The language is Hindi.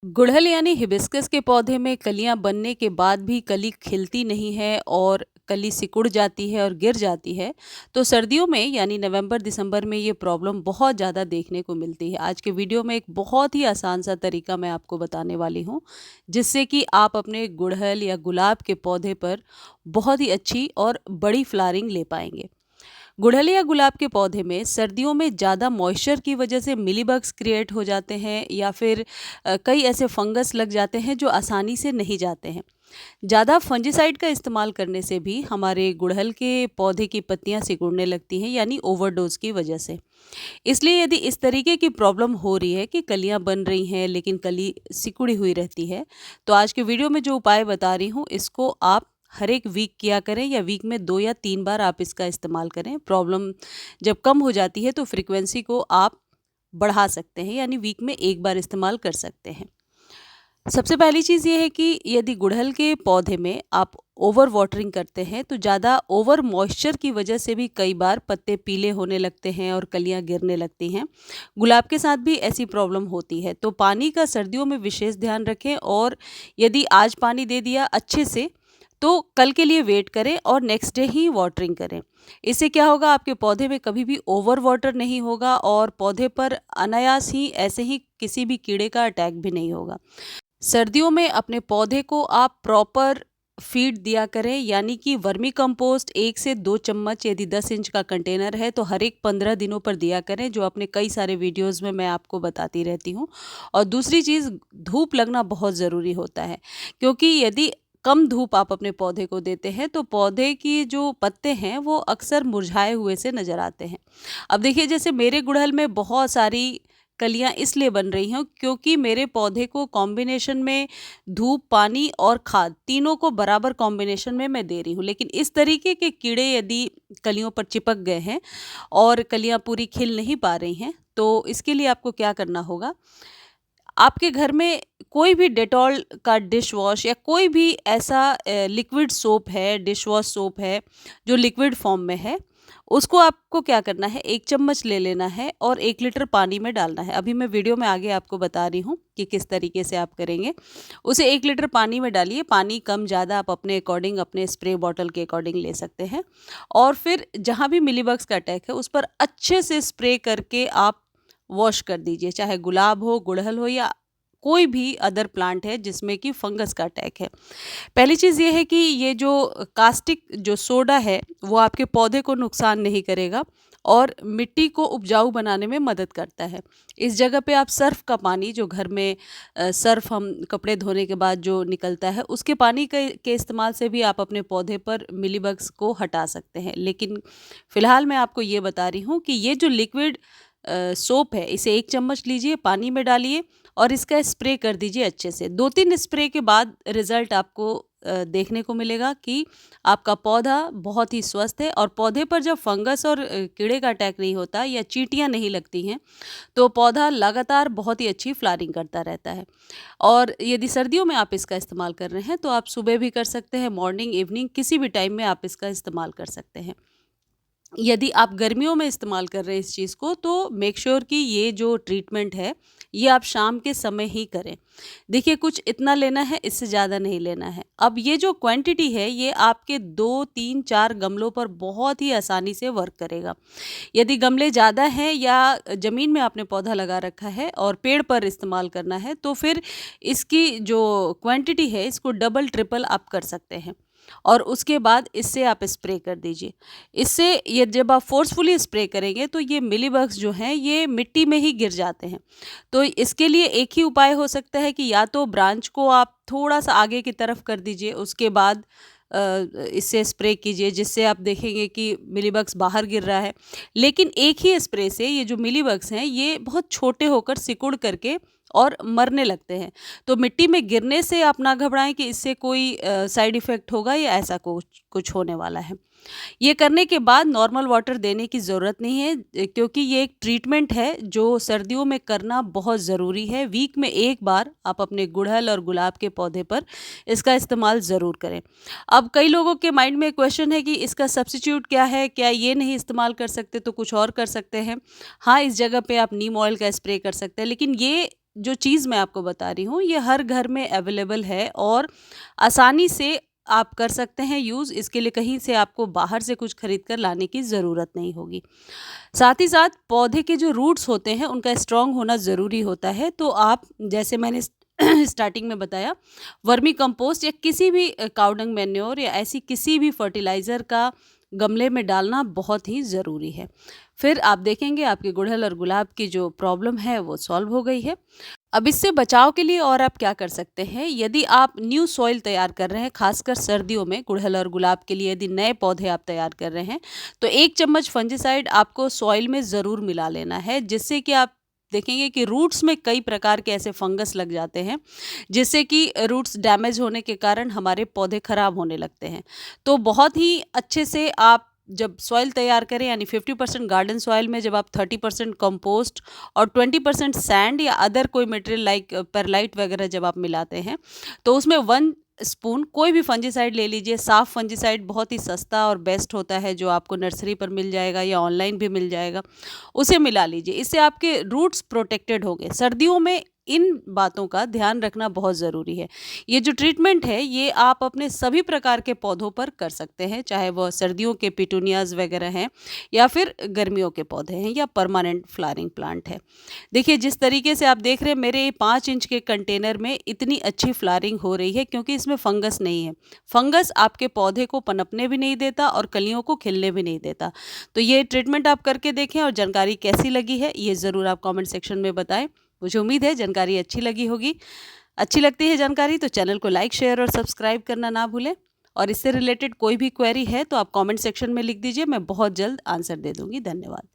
गुड़हल यानी हिबिस्कस के पौधे में कलियां बनने के बाद भी कली खिलती नहीं है और कली सिकुड़ जाती है और गिर जाती है। तो सर्दियों में यानी नवंबर दिसंबर में ये प्रॉब्लम बहुत ज़्यादा देखने को मिलती है। आज के वीडियो में एक बहुत ही आसान सा तरीका मैं आपको बताने वाली हूँ, जिससे कि आप अपने गुड़हल या गुलाब के पौधे पर बहुत ही अच्छी और बड़ी फ्लावरिंग ले पाएंगे। गुड़हल या गुलाब के पौधे में सर्दियों में ज़्यादा मॉइस्चर की वजह से मिलीबग्स क्रिएट हो जाते हैं या फिर कई ऐसे फंगस लग जाते हैं जो आसानी से नहीं जाते हैं। ज़्यादा फंजिसाइड का इस्तेमाल करने से भी हमारे गुड़हल के पौधे की पत्तियां सिकुड़ने लगती हैं, यानी ओवरडोज की वजह से। इसलिए यदि इस तरीके की प्रॉब्लम हो रही है कि कलियां बन रही हैं लेकिन कली सिकुड़ी हुई रहती है, तो आज के वीडियो में जो उपाय बता रही हूँ इसको आप हर एक वीक किया करें या वीक में 2 या 3 बार आप इसका इस्तेमाल करें। प्रॉब्लम जब कम हो जाती है तो फ्रिक्वेंसी को आप बढ़ा सकते हैं, यानी वीक में 1 बार इस्तेमाल कर सकते हैं। सबसे पहली चीज़ ये है कि यदि गुड़हल के पौधे में आप ओवर वाटरिंग करते हैं तो ज़्यादा ओवर मॉइस्चर की वजह से भी कई बार पत्ते पीले होने लगते हैं और कलियां गिरने लगती हैं। गुलाब के साथ भी ऐसी प्रॉब्लम होती है, तो पानी का सर्दियों में विशेष ध्यान रखें और यदि आज पानी दे दिया अच्छे से तो कल के लिए वेट करें और नेक्स्ट डे ही वाटरिंग करें। इससे क्या होगा, आपके पौधे में कभी भी ओवर वाटर नहीं होगा और पौधे पर अनायास ही ऐसे ही किसी भी कीड़े का अटैक भी नहीं होगा। सर्दियों में अपने पौधे को आप प्रॉपर फीड दिया करें, यानी कि वर्मी कंपोस्ट 1 से 2 चम्मच, यदि 10 इंच का कंटेनर है तो हर एक 15 दिनों पर दिया करें, जो अपने कई सारे वीडियोस में मैं आपको बताती रहती हूँ। और दूसरी चीज़, धूप लगना बहुत ज़रूरी होता है, क्योंकि यदि कम धूप आप अपने पौधे को देते हैं तो पौधे की जो पत्ते हैं वो अक्सर मुरझाए हुए से नज़र आते हैं। अब देखिए, जैसे मेरे गुड़हल में बहुत सारी कलियां इसलिए बन रही हैं क्योंकि मेरे पौधे को कॉम्बिनेशन में धूप, पानी और खाद तीनों को बराबर कॉम्बिनेशन में मैं दे रही हूँ। लेकिन इस तरीके के कीड़े यदि कलियों पर चिपक गए हैं और कलियां पूरी खिल नहीं पा रही हैं, तो इसके लिए आपको क्या करना होगा, आपके घर में कोई भी डेटॉल का डिश वॉश या कोई भी ऐसा लिक्विड सोप है, डिश वॉश सोप है जो लिक्विड फॉर्म में है, उसको आपको क्या करना है, 1 चम्मच ले लेना है और 1 लीटर पानी में डालना है। अभी मैं वीडियो में आगे आपको बता रही हूँ कि किस तरीके से आप करेंगे। उसे 1 लीटर पानी में डालिए, पानी कम ज़्यादा आप अपने अकॉर्डिंग, अपने स्प्रे बॉटल के अकॉर्डिंग ले सकते हैं। और फिर जहाँ भी मिलीबग्स का अटैक है उस पर अच्छे से स्प्रे करके आप वॉश कर दीजिए, चाहे गुलाब हो, गुड़हल हो या कोई भी अदर प्लांट है जिसमें कि फंगस का अटैक है। पहली चीज़ ये है कि ये जो कास्टिक जो सोडा है वो आपके पौधे को नुकसान नहीं करेगा और मिट्टी को उपजाऊ बनाने में मदद करता है। इस जगह पे आप सर्फ़ का पानी, जो घर में सर्फ़ हम कपड़े धोने के बाद जो निकलता है उसके पानी के इस्तेमाल से भी आप अपने पौधे पर मिलीबग्स को हटा सकते हैं। लेकिन फ़िलहाल मैं आपको ये बता रही हूँ कि ये जो लिक्विड सोप है, इसे 1 चम्मच लीजिए, पानी में डालिए और इसका स्प्रे कर दीजिए अच्छे से। 2-3 स्प्रे के बाद रिज़ल्ट आपको देखने को मिलेगा कि आपका पौधा बहुत ही स्वस्थ है। और पौधे पर जब फंगस और कीड़े का अटैक नहीं होता या चींटियाँ नहीं लगती हैं, तो पौधा लगातार बहुत ही अच्छी फ्लावरिंग करता रहता है। और यदि सर्दियों में आप इसका इस्तेमाल कर रहे हैं तो आप सुबह भी कर सकते हैं, मॉर्निंग, इवनिंग, किसी भी टाइम में आप इसका इस्तेमाल कर सकते हैं। यदि आप गर्मियों में इस्तेमाल कर रहे हैं इस चीज़ को, तो मेक श्योर कि ये जो ट्रीटमेंट है ये आप शाम के समय ही करें। देखिए, कुछ इतना लेना है, इससे ज़्यादा नहीं लेना है। अब ये जो क्वांटिटी है ये आपके 2, 3, 4 गमलों पर बहुत ही आसानी से वर्क करेगा। यदि गमले ज़्यादा हैं या ज़मीन में आपने पौधा लगा रखा है और पेड़ पर इस्तेमाल करना है, तो फिर इसकी जो क्वांटिटी है इसको डबल ट्रिपल आप कर सकते हैं और उसके बाद इससे आप स्प्रे कर दीजिए। इससे ये जब आप फोर्सफुली स्प्रे करेंगे तो ये मिलीबग्स जो हैं ये मिट्टी में ही गिर जाते हैं। तो इसके लिए एक ही उपाय हो सकता है कि या तो ब्रांच को आप थोड़ा सा आगे की तरफ कर दीजिए, उसके बाद इससे स्प्रे कीजिए, जिससे आप देखेंगे कि मिलीबग्स बाहर गिर रहा है। लेकिन एक ही स्प्रे से ये जो मिलीबग्स हैं ये बहुत छोटे होकर सिकुड़ करके और मरने लगते हैं। तो मिट्टी में गिरने से आप ना घबराएं कि इससे कोई साइड इफ़ेक्ट होगा या ऐसा कुछ कुछ होने वाला है। ये करने के बाद नॉर्मल वाटर देने की ज़रूरत नहीं है, क्योंकि ये एक ट्रीटमेंट है जो सर्दियों में करना बहुत ज़रूरी है। वीक में 1 बार आप अपने गुड़हल और गुलाब के पौधे पर इसका इस्तेमाल ज़रूर करें। अब कई लोगों के माइंड में क्वेश्चन है कि इसका सब्स्टिट्यूट क्या है, क्या ये नहीं इस्तेमाल कर सकते तो कुछ और कर सकते हैं। हाँ, इस जगह पे आप नीम ऑयल का स्प्रे कर सकते हैं, लेकिन ये जो चीज़ मैं आपको बता रही हूँ ये हर घर में अवेलेबल है और आसानी से आप कर सकते हैं यूज़। इसके लिए कहीं से आपको बाहर से कुछ खरीद कर लाने की ज़रूरत नहीं होगी। साथ ही साथ पौधे के जो रूट्स होते हैं उनका स्ट्रॉन्ग होना ज़रूरी होता है। तो आप जैसे मैंने स्टार्टिंग में बताया, वर्मी कंपोस्ट या किसी भी काऊ डंग मैन्योर या ऐसी किसी भी फर्टिलाइज़र का गमले में डालना बहुत ही ज़रूरी है। फिर आप देखेंगे आपके गुड़हल और गुलाब की जो प्रॉब्लम है वो सॉल्व हो गई है। अब इससे बचाव के लिए और आप क्या कर सकते हैं, यदि आप न्यू सॉइल तैयार कर रहे हैं, खासकर सर्दियों में गुड़हल और गुलाब के लिए यदि नए पौधे आप तैयार कर रहे हैं, तो 1 चम्मच फंजीसाइड आपको सॉइल में ज़रूर मिला लेना है, जिससे कि आप देखेंगे कि रूट्स में कई प्रकार के ऐसे फंगस लग जाते हैं, जिससे कि रूट्स डैमेज होने के कारण हमारे पौधे खराब होने लगते हैं। तो बहुत ही अच्छे से आप जब सॉइल तैयार करें, यानी 50% गार्डन सॉइल में जब आप 30% कंपोस्ट और 20% सैंड या अदर कोई मटेरियल लाइक परलाइट वगैरह जब आप मिलाते हैं, तो उसमें 1 स्पून कोई भी फंजीसाइड ले लीजिए। साफ फंजीसाइड बहुत ही सस्ता और बेस्ट होता है, जो आपको नर्सरी पर मिल जाएगा या ऑनलाइन भी मिल जाएगा, उसे मिला लीजिए। इससे आपके रूट्स प्रोटेक्टेड होंगे। सर्दियों में इन बातों का ध्यान रखना बहुत ज़रूरी है। ये जो ट्रीटमेंट है ये आप अपने सभी प्रकार के पौधों पर कर सकते हैं, चाहे वह सर्दियों के पिटूनियाज वगैरह हैं या फिर गर्मियों के पौधे हैं या परमानेंट फ्लावरिंग प्लांट है। देखिए जिस तरीके से आप देख रहे हैं, मेरे 5 इंच के कंटेनर में इतनी अच्छी फ्लावरिंग हो रही है क्योंकि इसमें फंगस नहीं है। फंगस आपके पौधे को पनपने भी नहीं देता और कलियों को खिलने भी नहीं देता। तो ये ट्रीटमेंट आप करके देखें और जानकारी कैसी लगी है ये ज़रूर आप कमेंट सेक्शन में बताएं। मुझे उम्मीद है जानकारी अच्छी लगी होगी। अच्छी लगती है जानकारी तो चैनल को लाइक, शेयर और सब्सक्राइब करना ना भूलें। और इससे रिलेटेड कोई भी क्वेरी है तो आप कमेंट सेक्शन में लिख दीजिए, मैं बहुत जल्द आंसर दे दूंगी। धन्यवाद।